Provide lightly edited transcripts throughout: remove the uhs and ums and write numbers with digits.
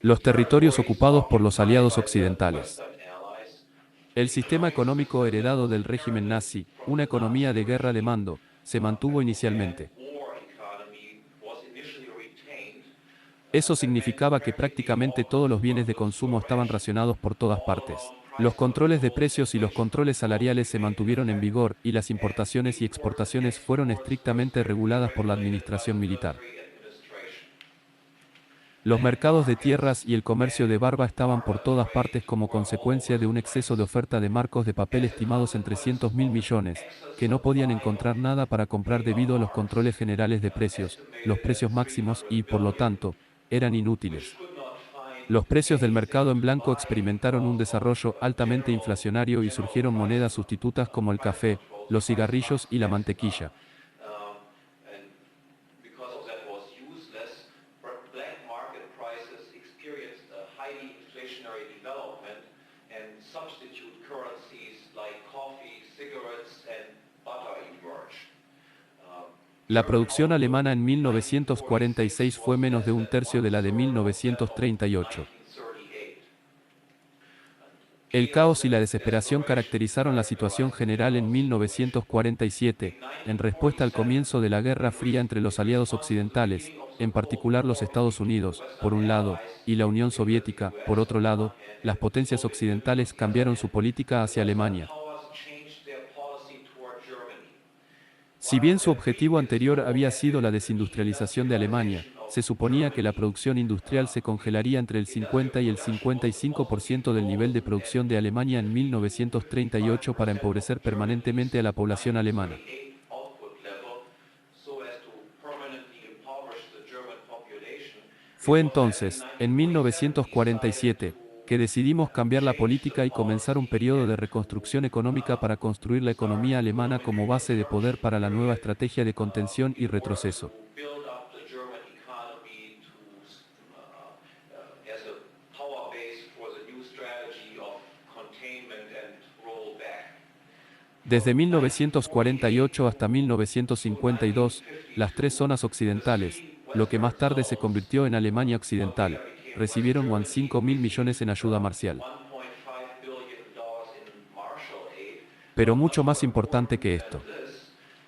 Los territorios ocupados por los aliados occidentales. El sistema económico heredado del régimen nazi, una economía de guerra de mando, se mantuvo inicialmente. Eso significaba que prácticamente todos los bienes de consumo estaban racionados por todas partes. Los controles de precios y los controles salariales se mantuvieron en vigor y las importaciones y exportaciones fueron estrictamente reguladas por la administración militar. Los mercados de tierras y el comercio de barba estaban por todas partes como consecuencia de un exceso de oferta de marcos de papel estimados en 300.000 millones, que no podían encontrar nada para comprar debido a los controles generales de precios, los precios máximos y, por lo tanto, eran inútiles. Los precios del mercado en blanco experimentaron un desarrollo altamente inflacionario y surgieron monedas sustitutas como el café, los cigarrillos y la mantequilla. La producción alemana en 1946 fue menos de un tercio de la de 1938. El caos y la desesperación caracterizaron la situación general en 1947, en respuesta al comienzo de la Guerra Fría entre los aliados occidentales, en particular los Estados Unidos, por un lado, y la Unión Soviética, por otro lado. Las potencias occidentales cambiaron su política hacia Alemania. Si bien su objetivo anterior había sido la desindustrialización de Alemania, se suponía que la producción industrial se congelaría entre el 50 y el 55% del nivel de producción de Alemania en 1938 para empobrecer permanentemente a la población alemana. Fue entonces, en 1947, que decidimos cambiar la política y comenzar un periodo de reconstrucción económica para construir la economía alemana como base de poder para la nueva estrategia de contención y retroceso. Desde 1948 hasta 1952, las tres zonas occidentales, lo que más tarde se convirtió en Alemania Occidental, recibieron 5.000 millones en ayuda marcial. Pero mucho más importante que esto.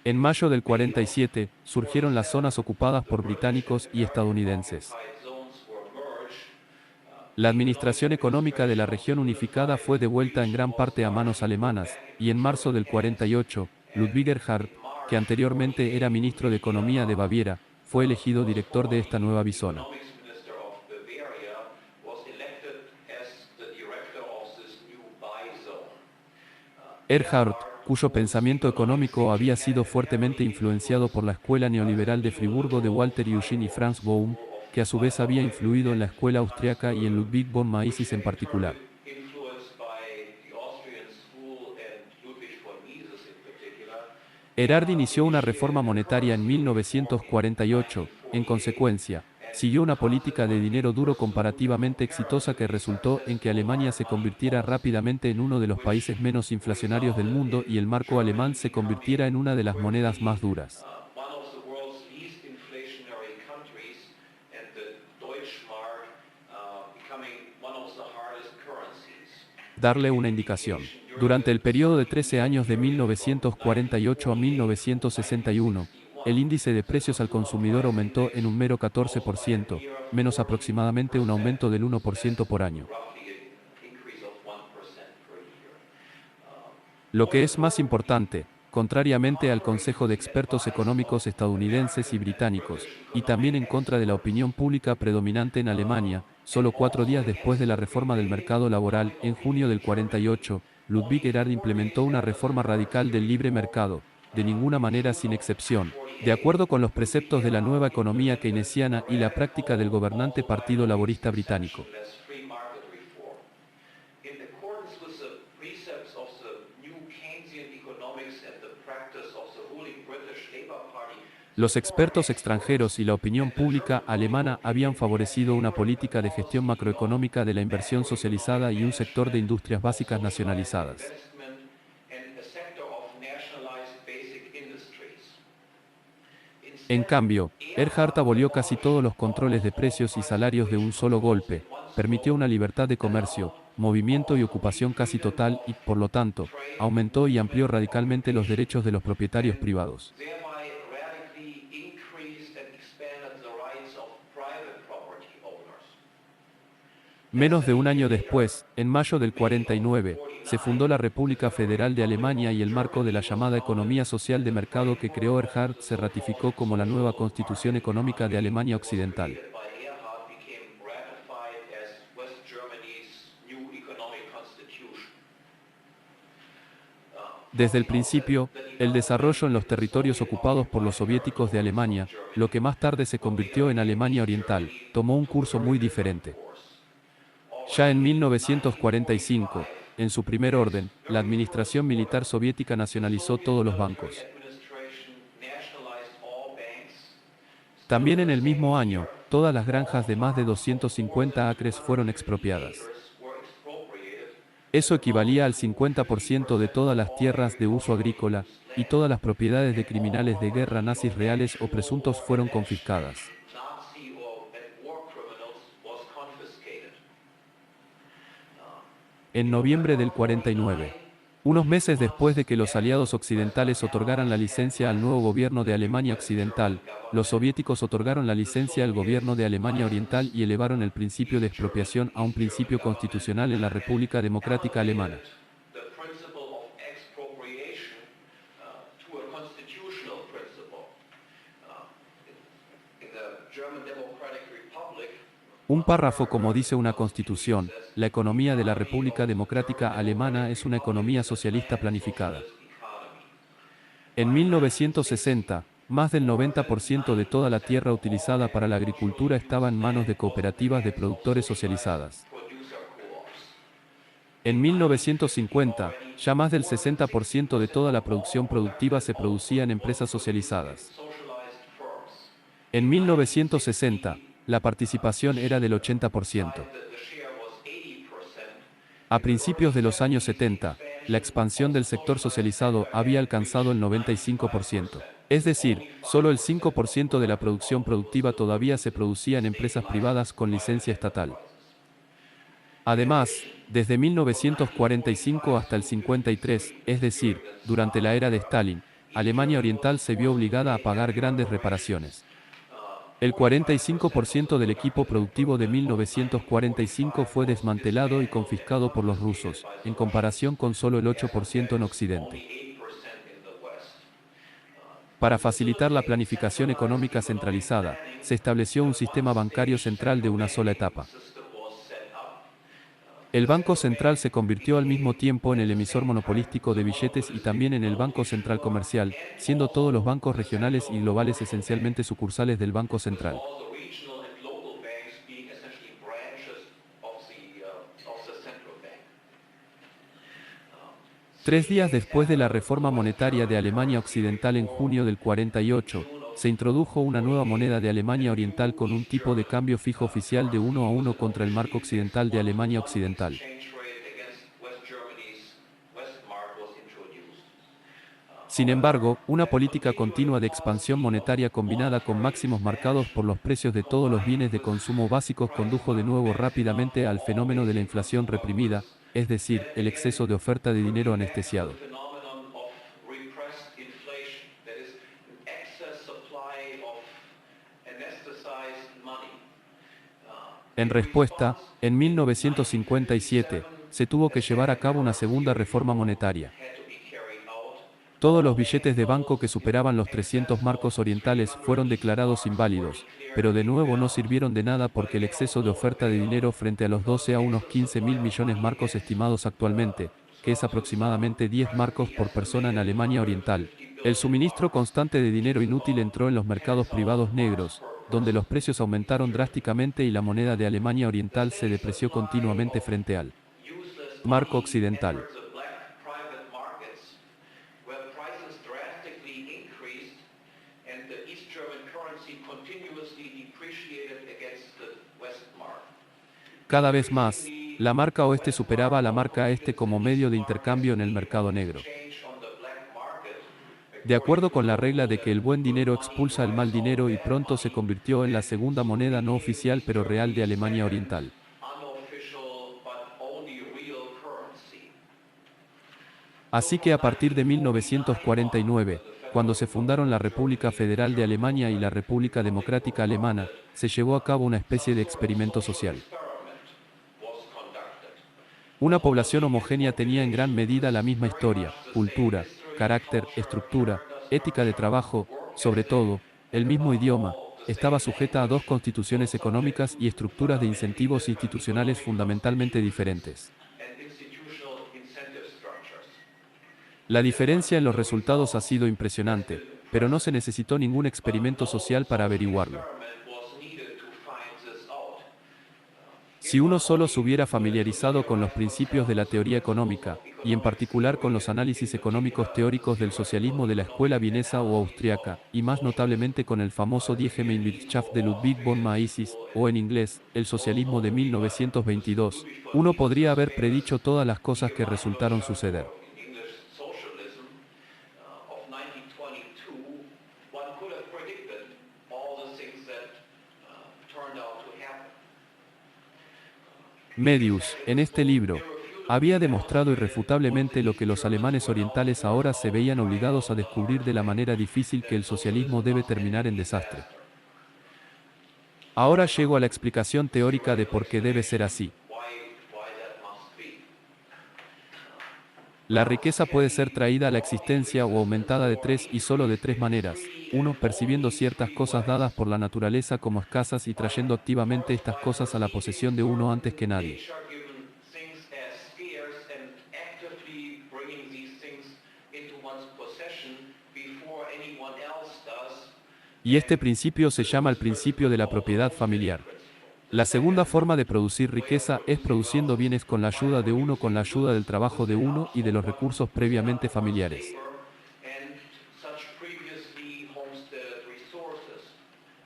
En mayo del 47, surgieron las zonas ocupadas por británicos y estadounidenses. La administración económica de la región unificada fue devuelta en gran parte a manos alemanas, y en marzo del 48, Ludwig Erhard, que anteriormente era ministro de Economía de Baviera, fue elegido director de esta nueva bizona. Erhard, cuyo pensamiento económico había sido fuertemente influenciado por la escuela neoliberal de Friburgo de Walter Eugen y Franz Bohm, que a su vez había influido en la escuela austriaca y en Ludwig von Mises en particular. Erhard inició una reforma monetaria en 1948, en consecuencia, siguió una política de dinero duro comparativamente exitosa que resultó en que Alemania se convirtiera rápidamente en uno de los países menos inflacionarios del mundo y el marco alemán se convirtiera en una de las monedas más duras. Darle una indicación. Durante el periodo de 13 años de 1948 a 1961, el índice de precios al consumidor aumentó en un mero 14%, menos aproximadamente un aumento del 1% por año. Lo que es más importante, contrariamente al Consejo de Expertos Económicos estadounidenses y británicos, y también en contra de la opinión pública predominante en Alemania, solo 4 días después de la reforma del mercado laboral, en junio del 48, Ludwig Erhard implementó una reforma radical del libre mercado, de ninguna manera sin excepción, de acuerdo con los preceptos de la nueva economía keynesiana y la práctica del gobernante Partido Laborista británico. Los expertos extranjeros y la opinión pública alemana habían favorecido una política de gestión macroeconómica de la inversión socializada y un sector de industrias básicas nacionalizadas. En cambio, Erhard abolió casi todos los controles de precios y salarios de un solo golpe, permitió una libertad de comercio, movimiento y ocupación casi total y, por lo tanto, aumentó y amplió radicalmente los derechos de los propietarios privados. thereby radically increased and expanded the rights of private property owners. Menos de un año después, en mayo del 49, se fundó la República Federal de Alemania y el marco de la llamada economía social de mercado que creó Erhard se ratificó como la nueva Constitución Económica de Alemania Occidental. Created by Erhard became ratified as West Germany's new economic constitution. Desde el principio, el desarrollo en los territorios ocupados por los soviéticos de Alemania, lo que más tarde se convirtió en Alemania Oriental, tomó un curso muy diferente. Ya en 1945, en su primer orden, la administración militar soviética nacionalizó todos los bancos. También en el mismo año, todas las granjas de más de 250 acres fueron expropiadas. Eso equivalía al 50% de todas las tierras de uso agrícola, y todas las propiedades de criminales de guerra nazis reales o presuntos fueron confiscadas. En noviembre del 49, unos meses después de que los aliados occidentales otorgaran la licencia al nuevo gobierno de Alemania Occidental, los soviéticos otorgaron la licencia al gobierno de Alemania Oriental y elevaron el principio de expropiación a un principio constitucional en la República Democrática Alemana. Un párrafo como dice una constitución, la economía de la República Democrática Alemana es una economía socialista planificada. En 1960, más del 90% de toda la tierra utilizada para la agricultura estaba en manos de cooperativas de productores socializadas. En 1950, ya más del 60% de toda la producción productiva se producía en empresas socializadas. En 1960, la participación era del 80%. A principios de los años 70, la expansión del sector socializado había alcanzado el 95%. Es decir, solo el 5% de la producción productiva todavía se producía en empresas privadas con licencia estatal. Además, desde 1945 hasta el 53, es decir, durante la era de Stalin, Alemania Oriental se vio obligada a pagar grandes reparaciones. El 45% del equipo productivo de 1945 fue desmantelado y confiscado por los rusos, en comparación con solo el 8% en Occidente. Para facilitar la planificación económica centralizada, se estableció un sistema bancario central de una sola etapa. El Banco Central se convirtió al mismo tiempo en el emisor monopolístico de billetes y también en el Banco Central Comercial, siendo todos los bancos regionales y globales esencialmente sucursales del Banco Central. 3 días después de la reforma monetaria de Alemania Occidental en junio del 48, se introdujo una nueva moneda de Alemania Oriental con un tipo de cambio fijo oficial de 1 a 1 contra el marco occidental de Alemania Occidental. Sin embargo, una política continua de expansión monetaria combinada con máximos marcados por los precios de todos los bienes de consumo básicos condujo de nuevo rápidamente al fenómeno de la inflación reprimida, es decir, el exceso de oferta de dinero anestesiado. En respuesta, en 1957, se tuvo que llevar a cabo una segunda reforma monetaria. Todos los billetes de banco que superaban los 300 marcos orientales fueron declarados inválidos, pero de nuevo no sirvieron de nada porque el exceso de oferta de dinero frente a los 12 a unos 15.000 millones marcos estimados actualmente, que es aproximadamente 10 marcos por persona en Alemania Oriental. El suministro constante de dinero inútil entró en los mercados privados negros, donde los precios aumentaron drásticamente y la moneda de Alemania Oriental se depreció continuamente frente al marco occidental. Cada vez más, la marca oeste superaba a la marca este como medio de intercambio en el mercado negro. De acuerdo con la regla de que el buen dinero expulsa el mal dinero y pronto se convirtió en la segunda moneda no oficial pero real de Alemania Oriental. Así que a partir de 1949, cuando se fundaron la República Federal de Alemania y la República Democrática Alemana, se llevó a cabo una especie de experimento social. Una población homogénea tenía en gran medida la misma historia, cultura, carácter, estructura, ética de trabajo, sobre todo, el mismo idioma, estaba sujeta a dos constituciones económicas y estructuras de incentivos institucionales fundamentalmente diferentes. La diferencia en los resultados ha sido impresionante, pero no se necesitó ningún experimento social para averiguarlo. Si uno solo se hubiera familiarizado con los principios de la teoría económica, y en particular con los análisis económicos teóricos del socialismo de la escuela vienesa o austriaca, y más notablemente con el famoso Die Gemeinwirtschaft de Ludwig von Mises, o en inglés, el socialismo de 1922, uno podría haber predicho todas las cosas que resultaron suceder. Medius, en este libro, había demostrado irrefutablemente lo que los alemanes orientales ahora se veían obligados a descubrir de la manera difícil que el socialismo debe terminar en desastre. Ahora llego a la explicación teórica de por qué debe ser así. La riqueza puede ser traída a la existencia o aumentada de tres y solo de tres maneras. 1. Percibiendo ciertas cosas dadas por la naturaleza como escasas y trayendo activamente estas cosas a la posesión de uno antes que nadie. Y este principio se llama el principio de la propiedad familiar. La segunda forma de producir riqueza es produciendo bienes con la ayuda de uno, con la ayuda del trabajo de uno y de los recursos previamente familiares.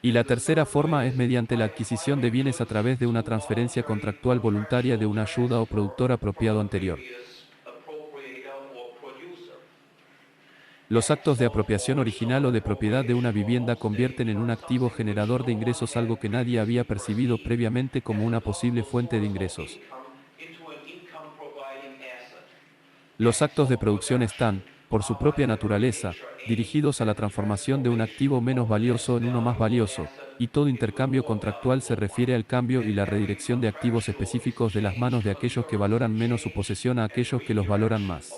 Y la tercera forma es mediante la adquisición de bienes a través de una transferencia contractual voluntaria de una ayuda o productor apropiado anterior. Los actos de apropiación original o de propiedad de una vivienda convierten en un activo generador de ingresos algo que nadie había percibido previamente como una posible fuente de ingresos. Los actos de producción están, por su propia naturaleza, dirigidos a la transformación de un activo menos valioso en uno más valioso, y todo intercambio contractual se refiere al cambio y la redirección de activos específicos de las manos de aquellos que valoran menos su posesión a aquellos que los valoran más.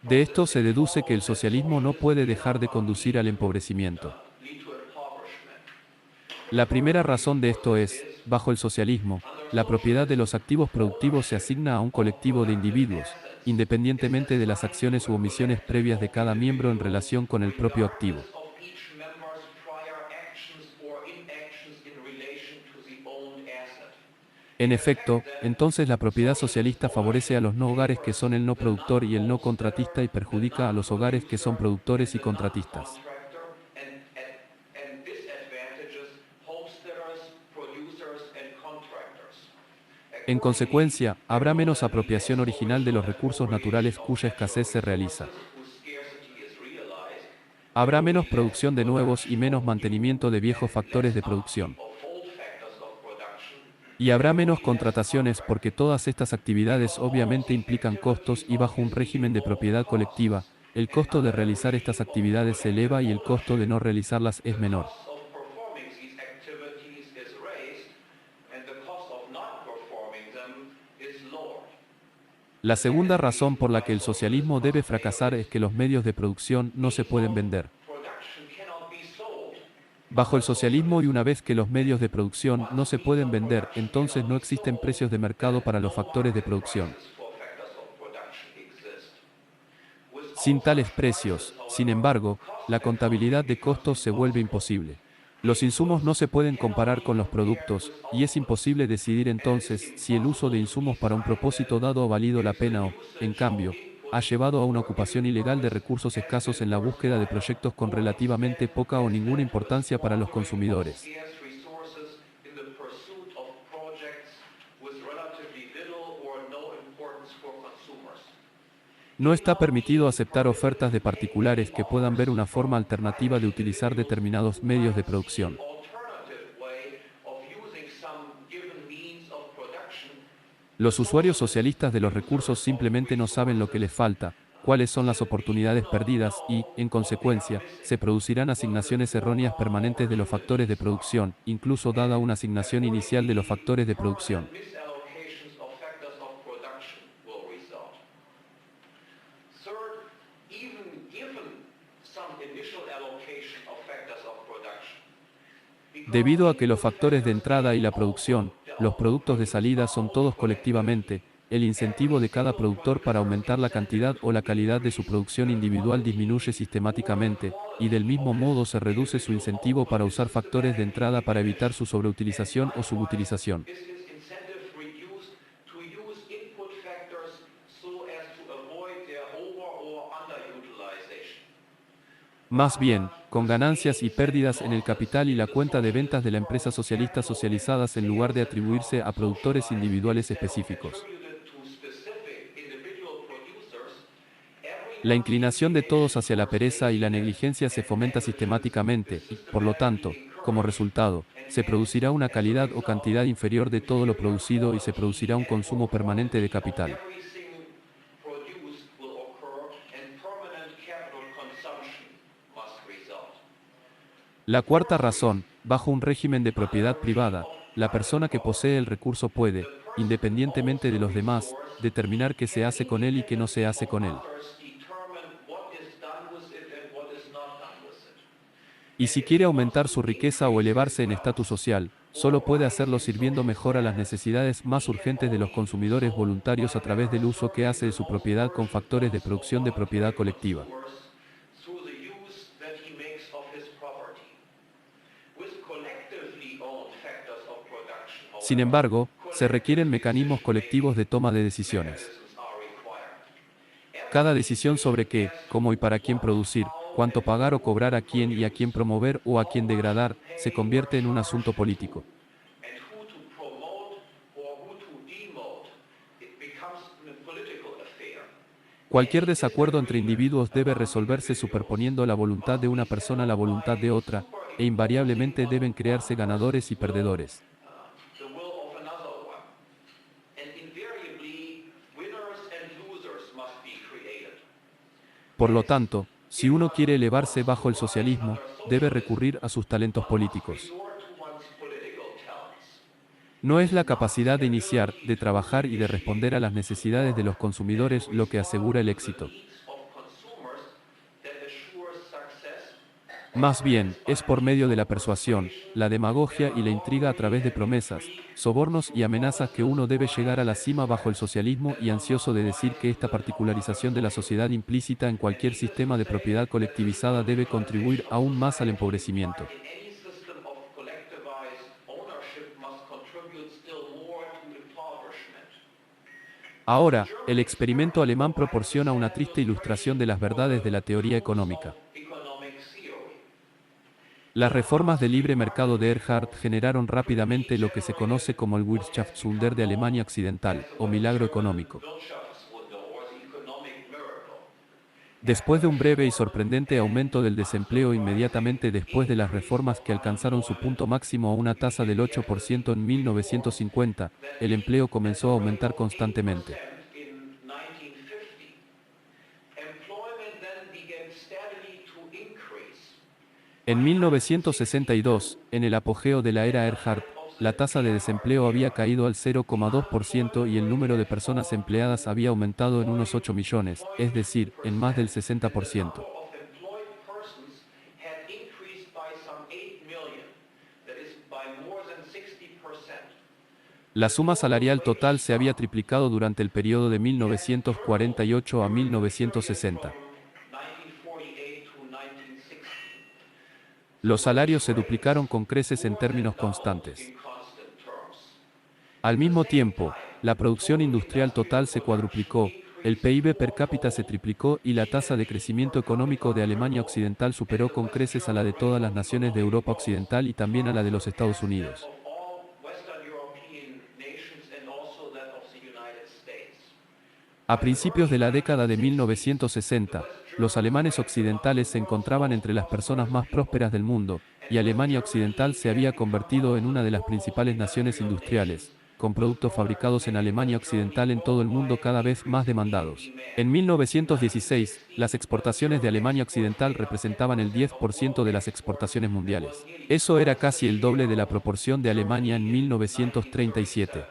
De esto se deduce que el socialismo no puede dejar de conducir al empobrecimiento. La primera razón de esto es, bajo el socialismo, la propiedad de los activos productivos se asigna a un colectivo de individuos, independientemente de las acciones u omisiones previas de cada miembro en relación con el propio activo. En efecto, entonces la propiedad socialista favorece a los no hogares que son el no productor y el no contratista y perjudica a los hogares que son productores y contratistas. En consecuencia, habrá menos apropiación original de los recursos naturales cuya escasez se realiza. Habrá menos producción de nuevos y menos mantenimiento de viejos factores de producción. Y habrá menos contrataciones porque todas estas actividades obviamente implican costos y bajo un régimen de propiedad colectiva, el costo de realizar estas actividades se eleva y el costo de no realizarlas es menor. La segunda razón por la que el socialismo debe fracasar es que los medios de producción no se pueden vender. Bajo el socialismo y una vez que los medios de producción no se pueden vender, entonces no existen precios de mercado para los factores de producción. Sin tales precios, sin embargo, la contabilidad de costos se vuelve imposible. Los insumos no se pueden comparar con los productos, y es imposible decidir entonces si el uso de insumos para un propósito dado ha valido la pena o, en cambio, ha llevado a una ocupación ilegal de recursos escasos en la búsqueda de proyectos con relativamente poca o ninguna importancia para los consumidores. No está permitido aceptar ofertas de particulares que puedan ver una forma alternativa de utilizar determinados medios de producción. Los usuarios socialistas de los recursos simplemente no saben lo que les falta, cuáles son las oportunidades perdidas y, en consecuencia, se producirán asignaciones erróneas permanentes de los factores de producción, incluso dada una asignación inicial de los factores de producción. Misallocations of factors of production will result. Third, even given some initial allocation of factors of production, Debido a que los factores de entrada y la producción, los productos de salida son todos colectivamente, el incentivo de cada productor para aumentar la cantidad o la calidad de su producción individual disminuye sistemáticamente, y del mismo modo se reduce su incentivo para usar factores de entrada para evitar su sobreutilización o subutilización. is his incentive reduced to use input factors so as to avoid their over or underutilization. Más bien, con ganancias y pérdidas en el capital y la cuenta de ventas de la empresa socialista socializadas en lugar de atribuirse a productores individuales específicos. Attributed to specific individual producers, every La inclinación de todos hacia la pereza y la negligencia se fomenta sistemáticamente y, por lo tanto, como resultado, se producirá una calidad o cantidad inferior de todo lo producido y se producirá un consumo permanente de capital. everything produced will occur and permanent capital consumption must result. La cuarta razón, bajo un régimen de propiedad privada, la persona que posee el recurso puede, independientemente de los demás, determinar qué se hace con él y qué no se hace con él. Others determine what is done with it and what is not done with it. Y si quiere aumentar su riqueza o elevarse en estatus social, solo puede hacerlo sirviendo mejor a las necesidades más urgentes de los consumidores voluntarios a través del uso que hace de su propiedad con factores de producción de propiedad colectiva. Through the use that he makes of his property. With collectively owned factors of production, Sin embargo, se requieren mecanismos colectivos de toma de decisiones. mechanisms are required. Cada decisión sobre qué, cómo y para quién producir, cuánto pagar o cobrar a quién y a quién promover o a quién degradar, se convierte en un asunto político. And who to promote or who to demote, it becomes a political affair. Cualquier desacuerdo entre individuos debe resolverse superponiendo la voluntad de una persona a la voluntad de otra, e invariablemente deben crearse ganadores y perdedores. The will of another one. And invariably, winners and losers must be created. Por lo tanto, si uno quiere elevarse bajo el socialismo, debe recurrir a sus talentos políticos. Resort to one's political talents. No es la capacidad de iniciar, de trabajar y de responder a las necesidades de los consumidores lo que asegura el éxito. Needs of consumers that assures success. Más bien, es por medio de la persuasión, la demagogia y la intriga a través de promesas, sobornos y amenazas que uno debe llegar a la cima bajo el socialismo y ansioso de decir que esta particularización de la sociedad implícita en cualquier sistema de propiedad colectivizada debe contribuir aún más al empobrecimiento. In any system of collectivized ownership must contribute still more to impoverishment. Ahora, el experimento alemán proporciona una triste ilustración de las verdades de la teoría económica. Economic theory. Las reformas del libre mercado de Erhard generaron rápidamente lo que se conoce como el Wirtschaftswunder de Alemania Occidental, o milagro económico. Wirtschaftswunder or the economic miracle. Después de un breve y sorprendente aumento del desempleo inmediatamente después de las reformas que alcanzaron su punto máximo a una tasa del 8% en 1950, el empleo comenzó a aumentar constantemente. In 1950, employment then began steadily to increase. En 1962, en el apogeo de la era Erhard, la tasa de desempleo había caído al 0,2% y el número de personas empleadas había aumentado en unos 8 millones, es decir, en más del 60%. Of employed persons had increased by some 8 million, that is by more than 60%. La suma salarial total se había triplicado durante el periodo de 1948 a 1960. 1948 to 1960. Los salarios se duplicaron con creces en términos constantes. In constant terms. Al mismo tiempo, la producción industrial total se cuadruplicó, el PIB per cápita se triplicó y la tasa de crecimiento económico de Alemania Occidental superó con creces a la de todas las naciones de Europa Occidental y también a la de los Estados Unidos. Of all Western European nations and also that of the United States. A principios de la década de 1960, los alemanes occidentales se encontraban entre las personas más prósperas del mundo, y Alemania Occidental se había convertido en una de las principales naciones industriales, con productos fabricados en Alemania Occidental en todo el mundo cada vez más demandados. En 1916, las exportaciones de Alemania Occidental representaban el 10% de las exportaciones mundiales. Eso era casi el doble de la proporción de Alemania en 1937.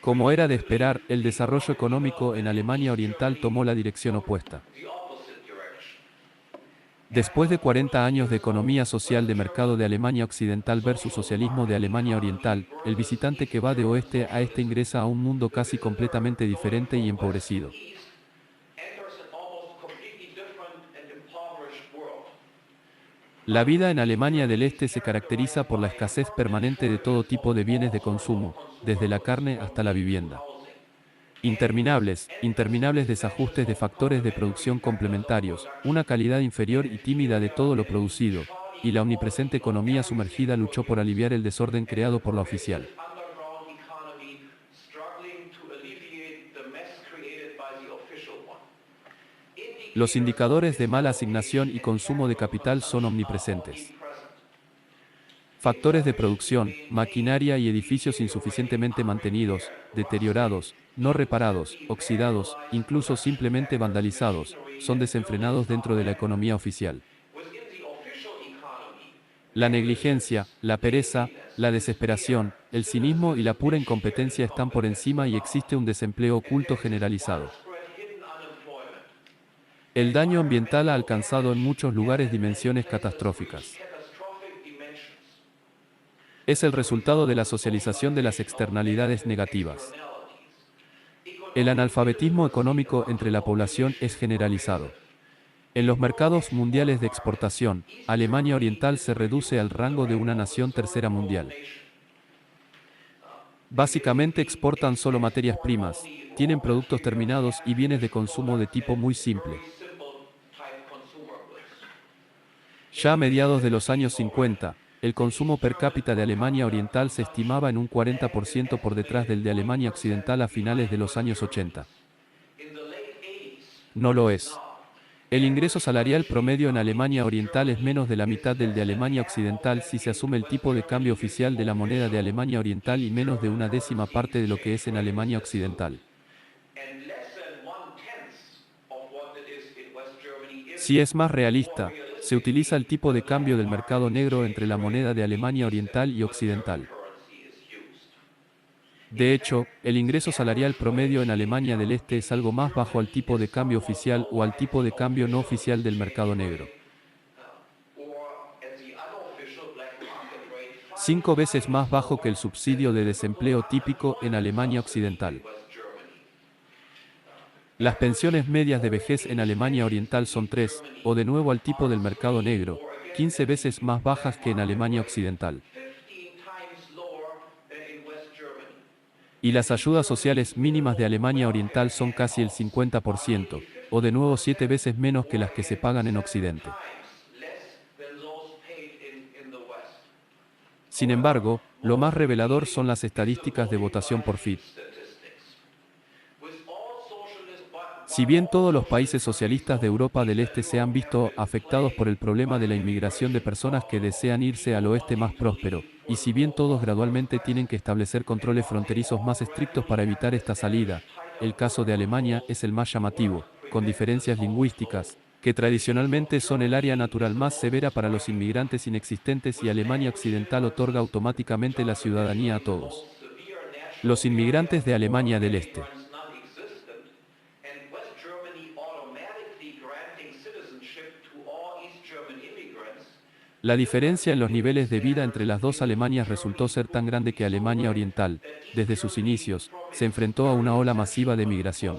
Como era de esperar, el desarrollo económico en Alemania Oriental tomó la dirección opuesta. Después de 40 años de economía social de mercado de Alemania Occidental versus socialismo de Alemania Oriental, el visitante que va de oeste a este ingresa a un mundo casi completamente diferente y empobrecido. La vida en Alemania del Este se caracteriza por la escasez permanente de todo tipo de bienes de consumo, desde la carne hasta la vivienda. Interminables desajustes de factores de producción complementarios, una calidad inferior y tímida de todo lo producido, y la omnipresente economía sumergida luchó por aliviar el desorden creado por la oficial. Los indicadores de mala asignación y consumo de capital son omnipresentes. Factores de producción, maquinaria y edificios insuficientemente mantenidos, deteriorados, no reparados, oxidados, incluso simplemente vandalizados, son desenfrenados dentro de la economía oficial. La negligencia, la pereza, la desesperación, el cinismo y la pura incompetencia están por encima y existe un desempleo oculto generalizado. El daño ambiental ha alcanzado en muchos lugares dimensiones catastróficas. Es el resultado de la socialización de las externalidades negativas. El analfabetismo económico entre la población es generalizado. En los mercados mundiales de exportación, Alemania Oriental se reduce al rango de una nación tercera mundial. Básicamente exportan solo materias primas, tienen productos terminados y bienes de consumo de tipo muy simple. Ya a mediados de los años 50, el consumo per cápita de Alemania Oriental se estimaba en un 40% por detrás del de Alemania Occidental a finales de los años 80. No lo es. El ingreso salarial promedio en Alemania Oriental es menos de la mitad del de Alemania Occidental si se asume el tipo de cambio oficial de la moneda de Alemania Oriental y menos de una décima parte de lo que es en Alemania Occidental. Si es más realista, se utiliza el tipo de cambio del mercado negro entre la moneda de Alemania Oriental y Occidental. De hecho, el ingreso salarial promedio en Alemania del Este es algo más bajo al tipo de cambio oficial o al tipo de cambio no oficial del mercado negro. 5 veces más bajo que el subsidio de desempleo típico en Alemania Occidental. Las pensiones medias de vejez en Alemania Oriental son 3, o de nuevo al tipo del mercado negro, 15 veces más bajas que en Alemania Occidental. Y las ayudas sociales mínimas de Alemania Oriental son casi el 50%, o de nuevo 7 veces menos que las que se pagan en Occidente. Sin embargo, lo más revelador son las estadísticas de votación por FID. Si bien todos los países socialistas de Europa del Este se han visto afectados por el problema de la inmigración de personas que desean irse al oeste más próspero, y si bien todos gradualmente tienen que establecer controles fronterizos más estrictos para evitar esta salida, el caso de Alemania es el más llamativo, con diferencias lingüísticas, que tradicionalmente son el área natural más severa para los inmigrantes inexistentes y Alemania Occidental otorga automáticamente la ciudadanía a todos. Los inmigrantes de Alemania del Este. La diferencia en los niveles de vida entre las dos Alemanias resultó ser tan grande que Alemania Oriental, desde sus inicios, se enfrentó a una ola masiva de migración.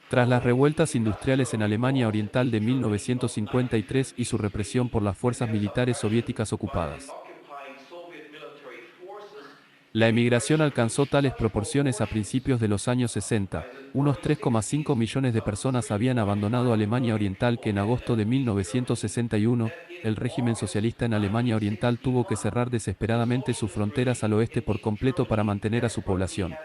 Tras las revueltas industriales en Alemania Oriental de 1953 y su represión por las fuerzas militares soviéticas ocupadas, la emigración alcanzó tales proporciones a principios de los años 60. Unos 3,5 millones de personas habían abandonado Alemania Oriental que en agosto de 1961, el régimen socialista en Alemania Oriental tuvo que cerrar desesperadamente sus fronteras al oeste por completo para mantener a su población.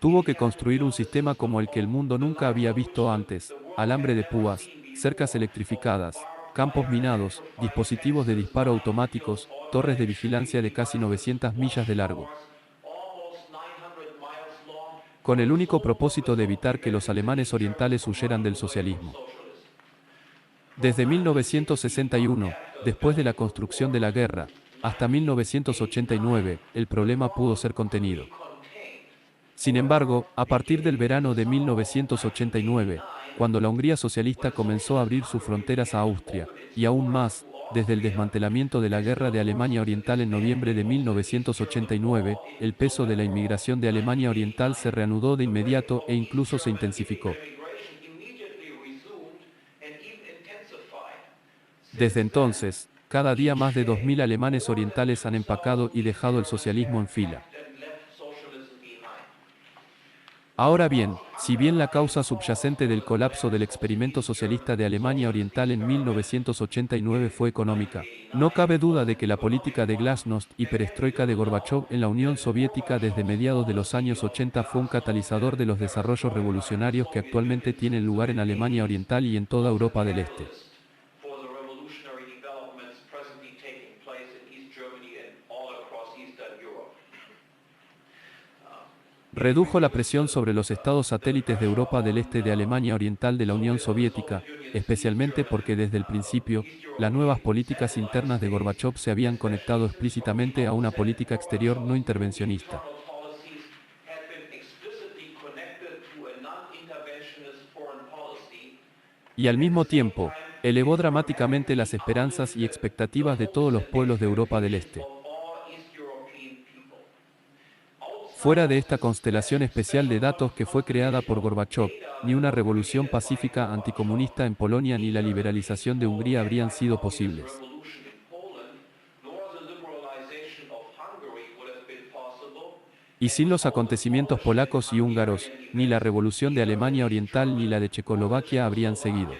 Tuvo que construir un sistema como el que el mundo nunca había visto antes, alambre de púas, cercas electrificadas, campos minados, dispositivos de disparo automáticos, torres de vigilancia de casi 900 millas de largo, con el único propósito de evitar que los alemanes orientales huyeran del socialismo. Desde 1961, después de la construcción de la guerra, hasta 1989, el problema pudo ser contenido. Sin embargo, a partir del verano de 1989, cuando la Hungría socialista comenzó a abrir sus fronteras a Austria, y aún más, desde el desmantelamiento de la Guerra de Alemania Oriental en noviembre de 1989, el peso de la inmigración de Alemania Oriental se reanudó de inmediato e incluso se intensificó. Desde entonces, cada día más de 2000 alemanes orientales han empacado y dejado el socialismo en fila. Ahora bien, si bien la causa subyacente del colapso del experimento socialista de Alemania Oriental en 1989 fue económica, no cabe duda de que la política de glasnost y perestroika de Gorbachov en la Unión Soviética desde mediados de los años 80 fue un catalizador de los desarrollos revolucionarios que actualmente tienen lugar en Alemania Oriental y en toda Europa del Este. Redujo la presión sobre los estados satélites de Europa del Este de Alemania Oriental de la Unión Soviética, especialmente porque desde el principio, las nuevas políticas internas de Gorbachov se habían conectado explícitamente a una política exterior no intervencionista. Y al mismo tiempo, elevó dramáticamente las esperanzas y expectativas de todos los pueblos de Europa del Este. Fuera de esta constelación especial de datos que fue creada por Gorbachov, ni una revolución pacífica anticomunista en Polonia ni la liberalización de Hungría habrían sido posibles. Y sin los acontecimientos polacos y húngaros, ni la revolución de Alemania Oriental ni la de Checoslovaquia habrían seguido.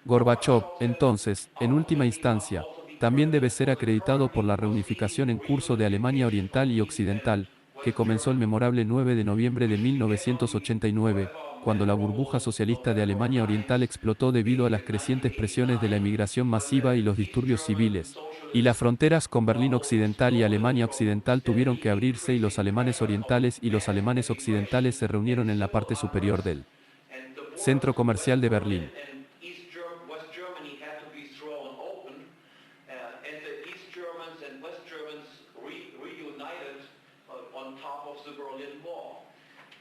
Gorbachov, entonces, en última instancia, también debe ser acreditado por la reunificación en curso de Alemania Oriental y Occidental, que comenzó el memorable 9 de noviembre de 1989, cuando la burbuja socialista de Alemania Oriental explotó debido a las crecientes presiones de la emigración masiva y los disturbios civiles, y las fronteras con Berlín Occidental y Alemania Occidental tuvieron que abrirse y los alemanes orientales y los alemanes occidentales se reunieron en la parte superior del centro comercial de Berlín.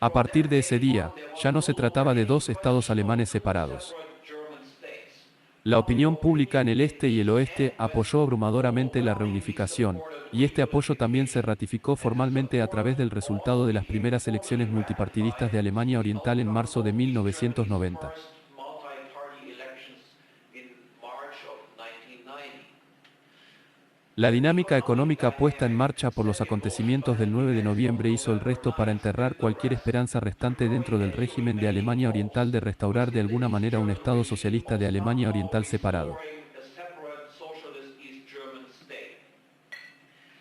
A partir de ese día, ya no se trataba de dos estados alemanes separados. La opinión pública en el este y el oeste apoyó abrumadoramente la reunificación, y este apoyo también se ratificó formalmente a través del resultado de las primeras elecciones multipartidistas de Alemania Oriental en marzo de 1990. La dinámica económica puesta en marcha por los acontecimientos del 9 de noviembre hizo el resto para enterrar cualquier esperanza restante dentro del régimen de Alemania Oriental de restaurar de alguna manera un Estado socialista de Alemania Oriental separado.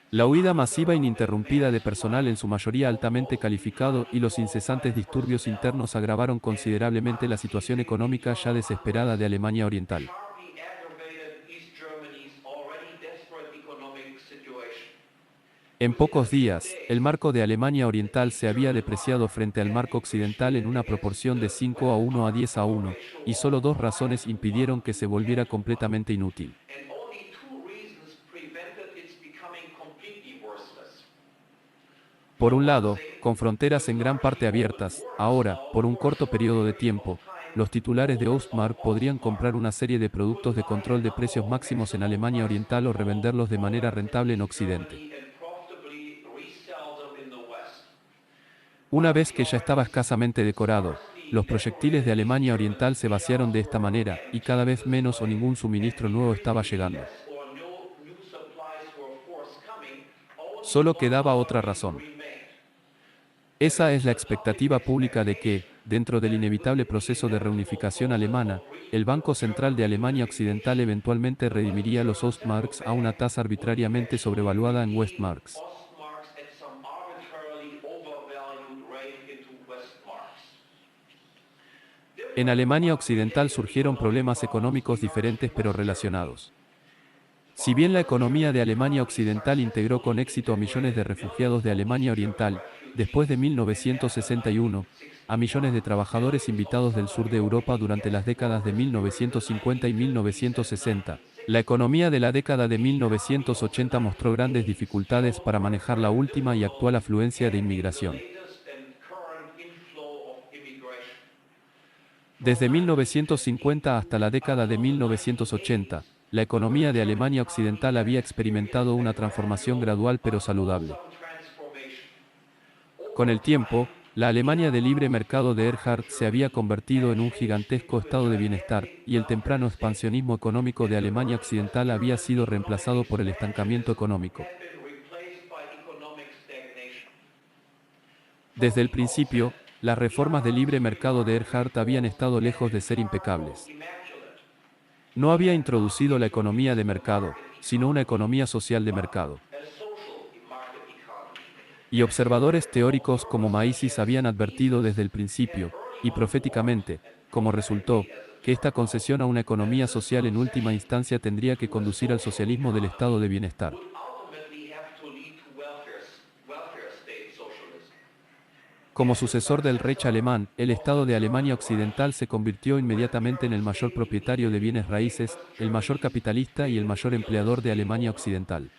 La huida masiva e ininterrumpida de personal en su mayoría altamente calificado y los incesantes disturbios internos agravaron considerablemente la situación económica ya desesperada de Alemania Oriental. En pocos días, el marco de Alemania Oriental se había depreciado frente al marco occidental en una proporción de 5 a 1 a 10 a 1, y solo dos razones impidieron que se volviera completamente inútil. Por un lado, con fronteras en gran parte abiertas, ahora, por un corto periodo de tiempo, los titulares de Ostmark podrían comprar una serie de productos de control de precios máximos en Alemania Oriental o revenderlos de manera rentable en Occidente. Una vez que ya estaba escasamente decorado, los proyectiles de Alemania Oriental se vaciaron de esta manera, y cada vez menos o ningún suministro nuevo estaba llegando. Solo quedaba otra razón. Esa es la expectativa pública de que, dentro del inevitable proceso de reunificación alemana, el Banco Central de Alemania Occidental eventualmente redimiría los Ostmarks a una tasa arbitrariamente sobrevaluada en Westmarks. En Alemania Occidental surgieron problemas económicos diferentes pero relacionados. Si bien la economía de Alemania Occidental integró con éxito a millones de refugiados de Alemania Oriental, después de 1961, a millones de trabajadores invitados del sur de Europa durante las décadas de 1950 y 1960, la economía de la década de 1980 mostró grandes dificultades para manejar la última y actual afluencia de inmigración. Desde 1950 hasta la década de 1980, la economía de Alemania Occidental había experimentado una transformación gradual pero saludable. Con el tiempo, la Alemania de libre mercado de Erhard se había convertido en un gigantesco estado de bienestar, y el temprano expansionismo económico de Alemania Occidental había sido reemplazado por el estancamiento económico. Desde el principio, las reformas de libre mercado de Erhard habían estado lejos de ser impecables. No había introducido la economía de mercado, sino una economía social de mercado. Y observadores teóricos como Maisis habían advertido desde el principio, y proféticamente, como resultó, que esta concesión a una economía social en última instancia tendría que conducir al socialismo del estado de bienestar. Como sucesor del Reich alemán, el Estado de Alemania Occidental se convirtió inmediatamente en el mayor propietario de bienes raíces, el mayor capitalista y el mayor empleador de Alemania Occidental.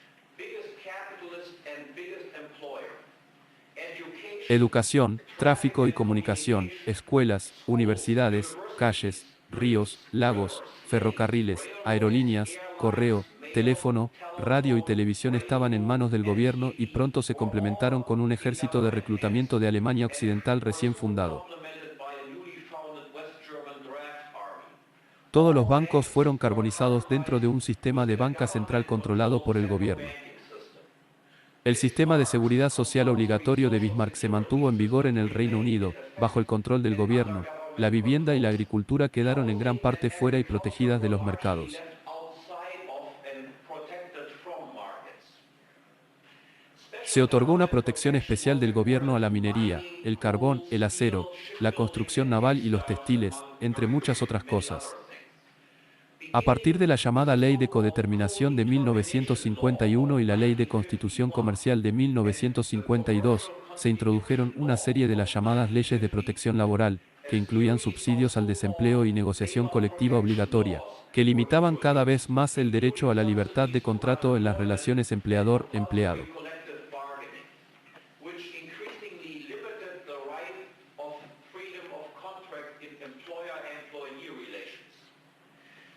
Educación, tráfico y comunicación, escuelas, universidades, calles, ríos, lagos, ferrocarriles, aerolíneas, correo, teléfono, radio y televisión estaban en manos del gobierno y pronto se complementaron con un ejército de reclutamiento de Alemania Occidental recién fundado. Todos los bancos fueron carbonizados dentro de un sistema de banca central controlado por el gobierno. El sistema de seguridad social obligatorio de Bismarck se mantuvo en vigor en el Reino Unido, bajo el control del gobierno. La vivienda y la agricultura quedaron en gran parte fuera y protegidas de los mercados. Se otorgó una protección especial del gobierno a la minería, el carbón, el acero, la construcción naval y los textiles, entre muchas otras cosas. A partir de la llamada Ley de Codeterminación de 1951 y la Ley de Constitución Comercial de 1952, se introdujeron una serie de las llamadas leyes de protección laboral, que incluían subsidios al desempleo y negociación colectiva obligatoria, que limitaban cada vez más el derecho a la libertad de contrato en las relaciones empleador-empleado.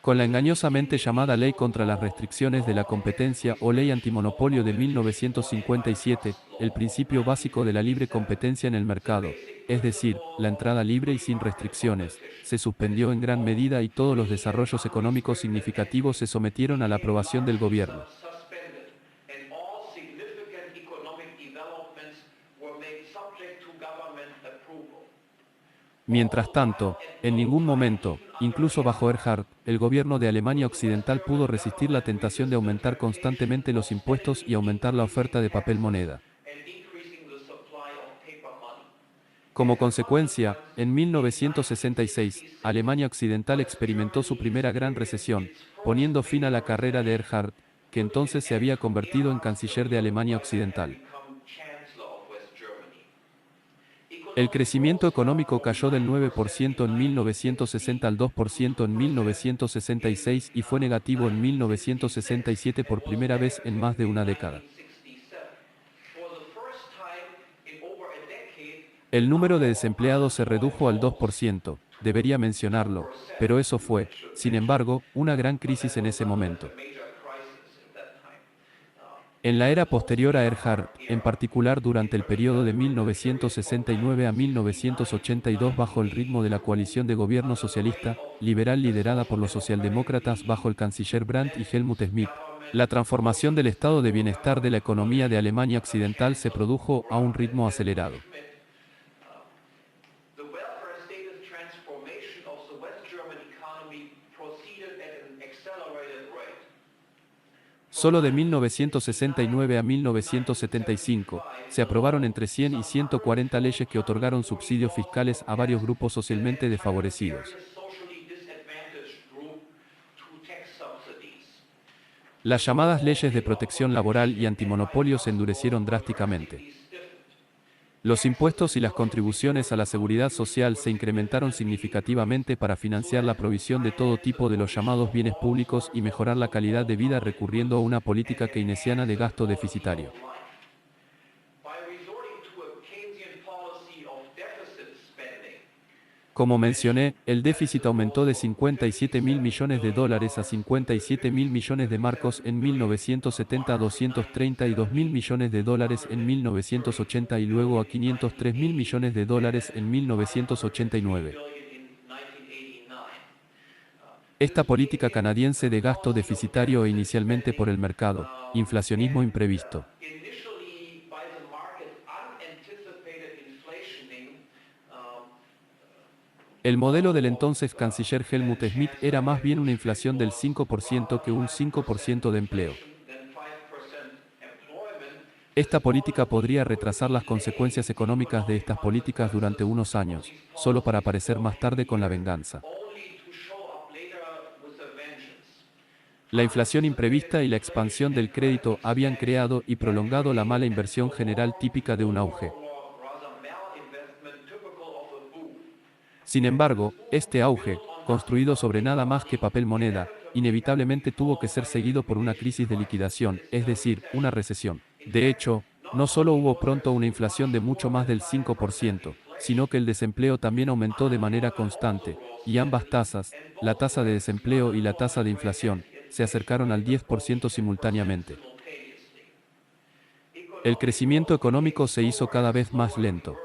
Con la engañosamente llamada Ley contra las restricciones de la competencia o Ley antimonopolio de 1957, el principio básico de la libre competencia en el mercado, es decir, la entrada libre y sin restricciones, se suspendió en gran medida y todos los desarrollos económicos significativos se sometieron a la aprobación del gobierno. Mientras tanto, en ningún momento, incluso bajo Erhard, el gobierno de Alemania Occidental pudo resistir la tentación de aumentar constantemente los impuestos y aumentar la oferta de papel moneda. Como consecuencia, en 1966, Alemania Occidental experimentó su primera gran recesión, poniendo fin a la carrera de Erhard, que entonces se había convertido en canciller de Alemania Occidental. El crecimiento económico cayó del 9% en 1960 al 2% en 1966 y fue negativo en 1967 por primera vez en más de una década. El número de desempleados se redujo al 2%, debería mencionarlo, pero eso fue, sin embargo, una gran crisis en ese momento. En la era posterior a Erhard, en particular durante el periodo de 1969 a 1982 bajo el ritmo de la coalición de gobierno socialista, liberal liderada por los socialdemócratas bajo el canciller Brandt y Helmut Schmidt, la transformación del estado de bienestar de la economía de Alemania Occidental se produjo a un ritmo acelerado. Solo de 1969 a 1975, se aprobaron entre 100 y 140 leyes que otorgaron subsidios fiscales a varios grupos socialmente desfavorecidos. Las llamadas leyes de protección laboral y antimonopolio se endurecieron drásticamente. Los impuestos y las contribuciones a la seguridad social se incrementaron significativamente para financiar la provisión de todo tipo de los llamados bienes públicos y mejorar la calidad de vida recurriendo a una política keynesiana de gasto deficitario. Como mencioné, el déficit aumentó de 57.000 millones de dólares a 57.000 millones de marcos en 1970 a 232.000 millones de dólares en 1980 y luego a 503.000 millones de dólares en 1989. Esta política canadiense de gasto deficitario e inicialmente por el mercado, inflacionismo imprevisto. El modelo del entonces canciller Helmut Schmidt era más bien una inflación del 5% que un 5% de empleo. Esta política podría retrasar las consecuencias económicas de estas políticas durante unos años, solo para aparecer más tarde con la venganza. La inflación imprevista y la expansión del crédito habían creado y prolongado la mala inversión general típica de un auge. Sin embargo, este auge, construido sobre nada más que papel moneda, inevitablemente tuvo que ser seguido por una crisis de liquidación, es decir, una recesión. De hecho, no solo hubo pronto una inflación de mucho más del 5%, sino que el desempleo también aumentó de manera constante, y ambas tasas, la tasa de desempleo y la tasa de inflación, se acercaron al 10% simultáneamente. El crecimiento económico se hizo cada vez más lento.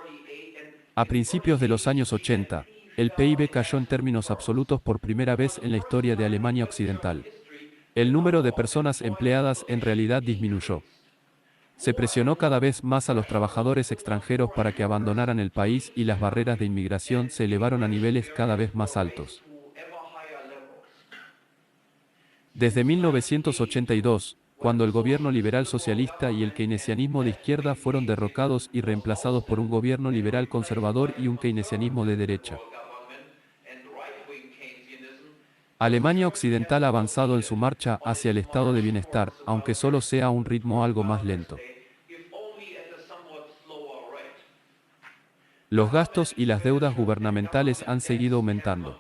A principios de los años 80, el PIB cayó en términos absolutos por primera vez en la historia de Alemania Occidental. El número de personas empleadas en realidad disminuyó. Se presionó cada vez más a los trabajadores extranjeros para que abandonaran el país y las barreras de inmigración se elevaron a niveles cada vez más altos. Desde 1982, cuando el gobierno liberal socialista y el keynesianismo de izquierda fueron derrocados y reemplazados por un gobierno liberal conservador y un keynesianismo de derecha. Alemania Occidental ha avanzado en su marcha hacia el estado de bienestar, aunque solo sea a un ritmo algo más lento. Los gastos y las deudas gubernamentales han seguido aumentando.